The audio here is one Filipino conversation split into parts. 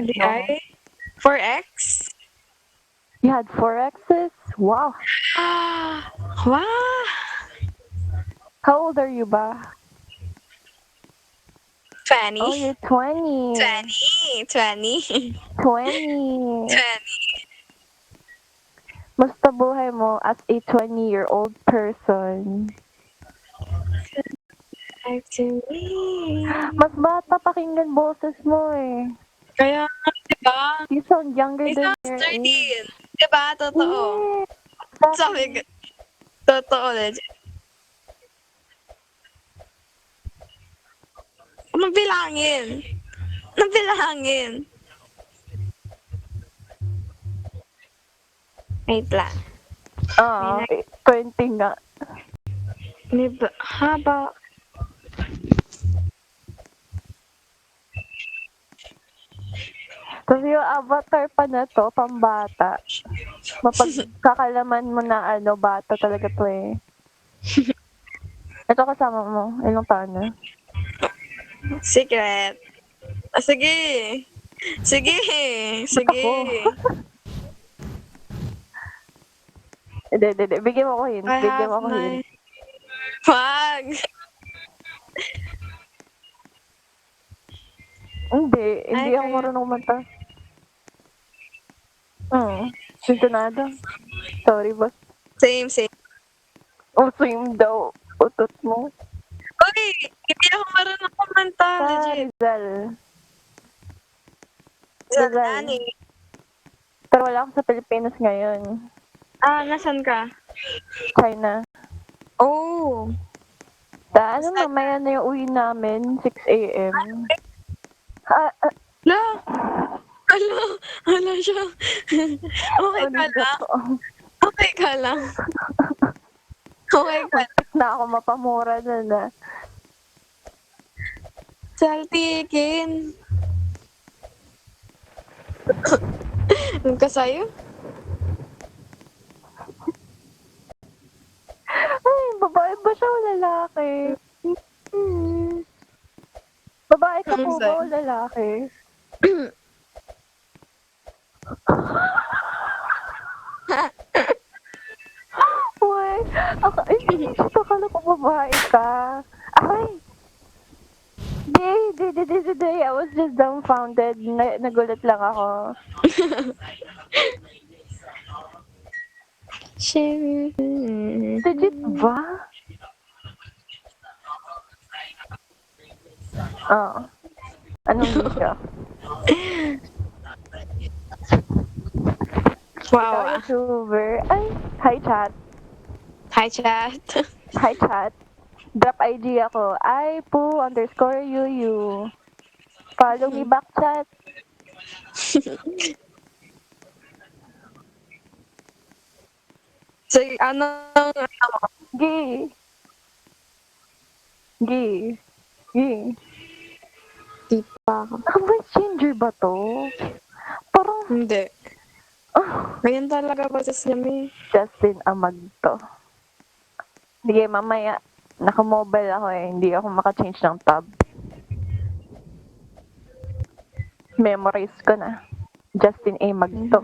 Ano? Ay, 4X? You had 4Xs? Wow. Wow! How old are you ba? 20? Oh, you're 20. 20. 20. 20. Musta buhay mo as a 20-year-old person? Back to me. Mas bata pakinggan boses mo eh. Kaya nga, diba? You sound younger It than sounds your 13. age. Diba? Totoo. Yeah, Sabi ko, exactly. totoo, legit. Mabilangin. Mabilangin. Wait lang. Ah, 20 nga. Haba. Tapos yung avatar pa na to, pambata. Mapagkakalaman mo na ano, bata talaga to eh. Ito kasama mo, ilang taon na? Secret. Sige. Sige. Ba't Sige. ako? Hindi. Bigyan mo ko hint. I Bigyan have mo ko hint. my... Wag. Hindi Ay, ako kaya... marunong kumanta. Sintonado. Sorry, boss. Same, same. Same daw. Utot mo. Uy! Hindi ako marunong kumanta. Sa Legit. Rizal. Zalani. Pero wala ako sa Pilipinas ngayon. Nasan ka? China. Oh. Mamaya na yung uwi namin, 6 a.m. Hala. Hala siya. Okay ka lang? Okay ka lang? Okay ka lang? Muntik na ako mapamura na. Saltikin. Ano ka sa'yo? Ay, babae ba siya o lalaki? Babae ka po ba o lalaki? Uy, akala ko babae ka. Ay! Di. I was just dumbfounded. Nagulat lang ako. Legit ba? Oo. Anong video? Wow. Ikaw, YouTuber. Ay, hi chat. Hi, chat. Hi chat. Drop IG ako. @pu_yu. Follow me back chat. So, ano? Gay. Di pa ako. Messenger ba to? Parang, Hindi. Ganyan talaga boses niya, may. Justin Amag to. Sige, mamaya. Naka-mobile ako eh. Hindi ako maka-change ng tab. Memorize ko na. Justin Amag to.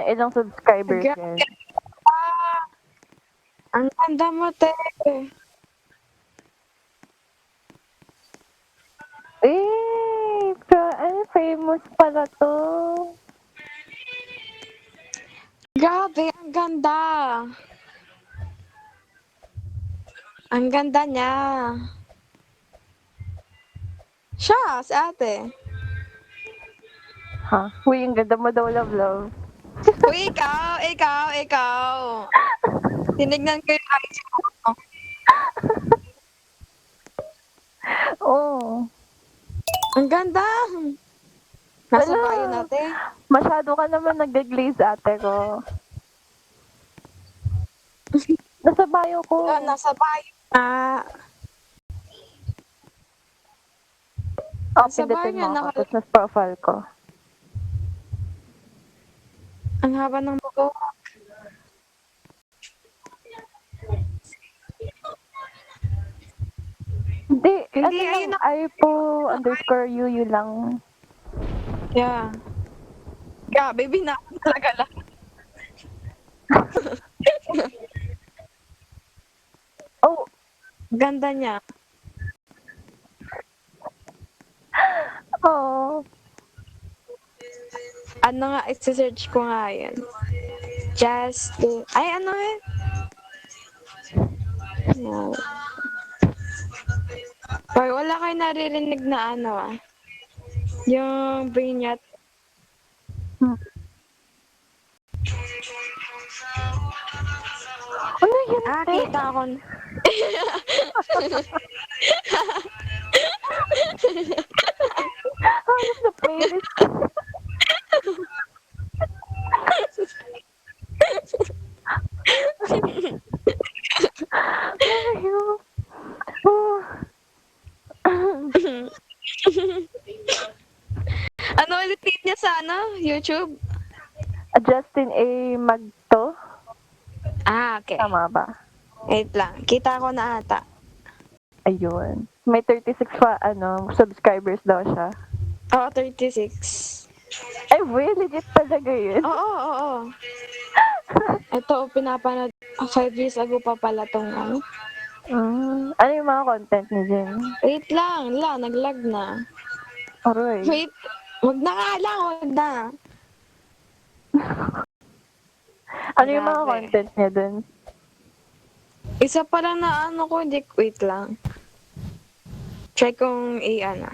Ilang subscribers yan? Ang ganda mo, te. Famous pala to. Grabe, ang ganda. Ang ganda niya. Siya, si ate. Ha? Uy, ang ganda mo daw, love. Uy, ikaw. Tinignan ko yung IG mo. Oo. Ang ganda. Nasa bio natin. Masyado ka naman nag-glaze ate ko. Nasa bio ko. Nasa bio na. Nasa bio Pindutin niya. mo ako. Tapos nasa profile ko. Ang haba ng buko. Hindi, Hindi, ano lang, ayun na. ipo_UU lang. Yeah. Grabe, binako talaga lang. Oh, Ganda niya. oh. Ano nga, isi-search ko nga yan. Justin. Ay, ano eh? Yan. Pag wala kayo naririnig na ano ah. Yung vignette. Hmm. Ano yun, Ah, te? kita ko. Hanap sa playlist. Ayun. Oh. Ano ulit name niya sa ano? YouTube? Justin A. Magto? Ah, okay. Tama ba? Wait lang. Kita ko na ata. Ayun. May 36 subscribers daw siya. Oo, 36. Ay, wait, legit talaga yun. Oo. Ito, pinapanood. 5 years ago pa pala tong ano. Ano yung mga content niya dyan? Wait lang. Naglag na. Aroy. Wait. Wag na nga lang. Wag na. Ano yung mga Grabe. content niya dun? Isa pa lang na ano ko. Hindi, wait lang. Try kong i-ano.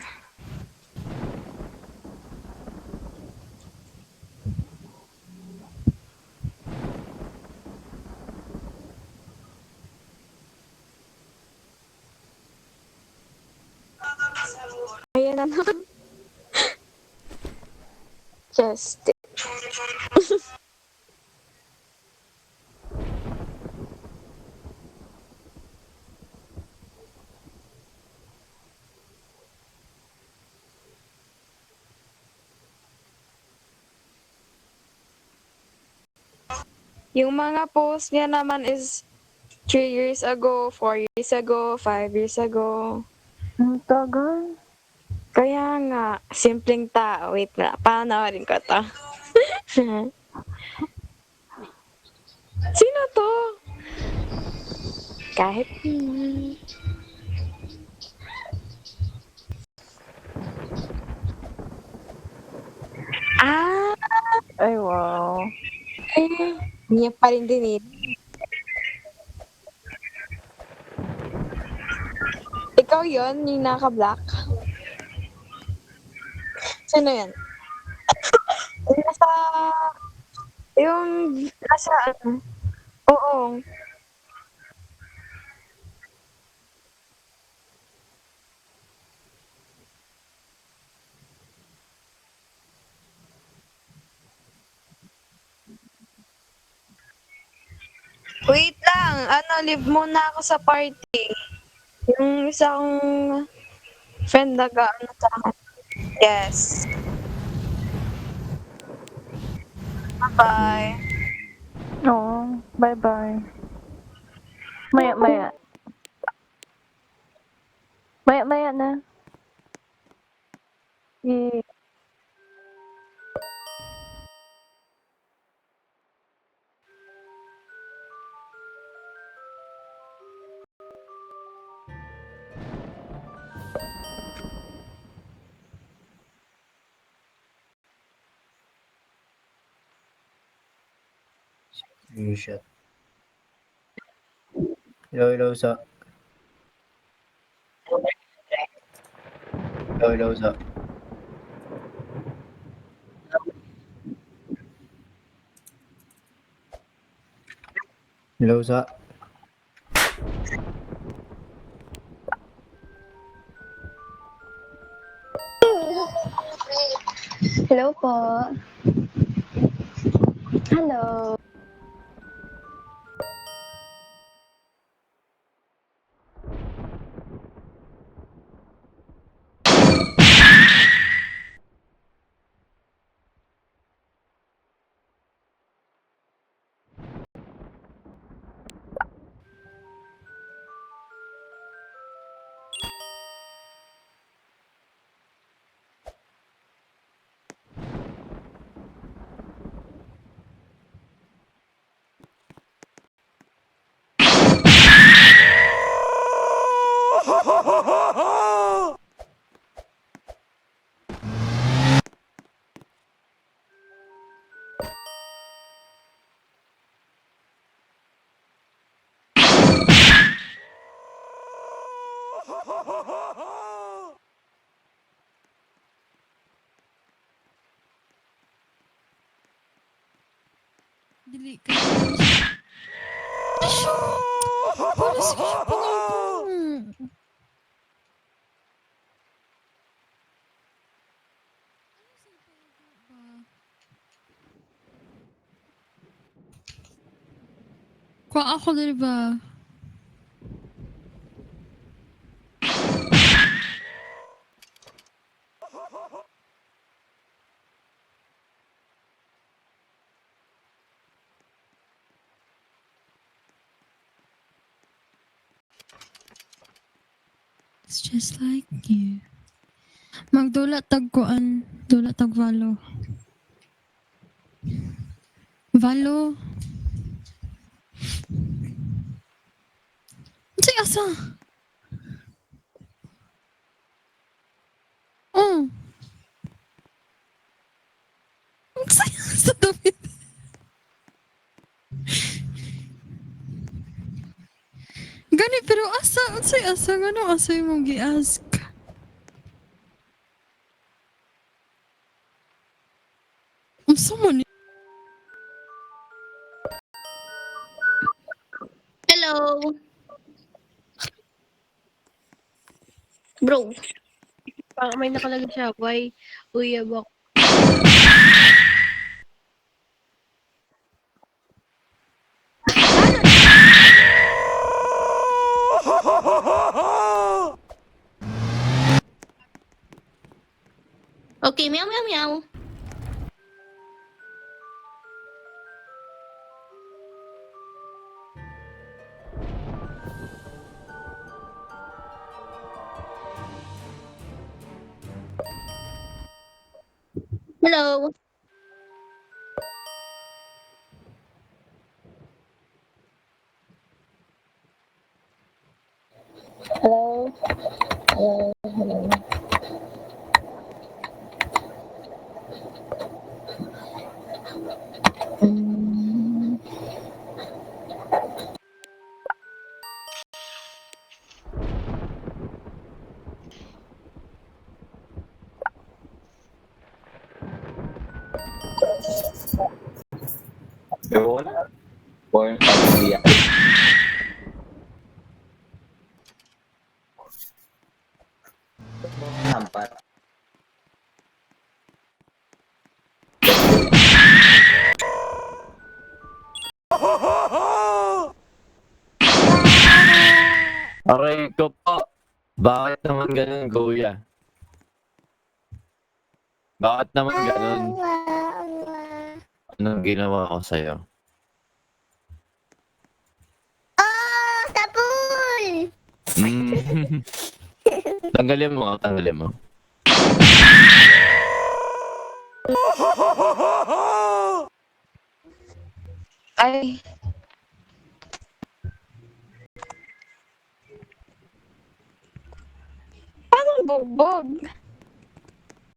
Ayan na. Just. Yung mga post niya naman is 3 years ago, 4 years ago, 5 years ago. Ang tagal. Kaya nga, simpleng tao. Wait na, panoorin ko to. Sino to? Kahit... Ah! Ay, wow. Niya pa rin din eh. Ikaw yon yung naka-black? Sino yan? Yung nasa... Yung nasa ano? Oo. Wait lang, leave muna ako sa party. Yung isang friend nag-ano sa akin. Yes. Bye-bye. Oo. Bye-bye. Maya-maya. Maya-maya na. Yay. Screenshot. Hello sa. Hello sa. Hello sa. Hello po. Hello. dili ka. Asyo! Wala sige siya pangako. Kuha ako dali ba? It's just like you. Magdula tagkuan. Dula tag valo. Valo. Unsay asa? Oh. Unsay asa David? Gani pero asa unsay asa ngano asa imong gi-ask? Unsa man ni? Hello. Bro. May nakalagay siya, why uyabak. Okay, meow meow meow. Hello. Hello. Hello. Hello. Mm, Yun. Born pamilya. Hampat. Aray ko po. Bakit naman ganun, kuya? Bakit naman ganun? Anong ginawa ko sa'yo? Oh, tapol. Mm. Tanggalin mo, tanggalin mo. Ay. Paano bugbog?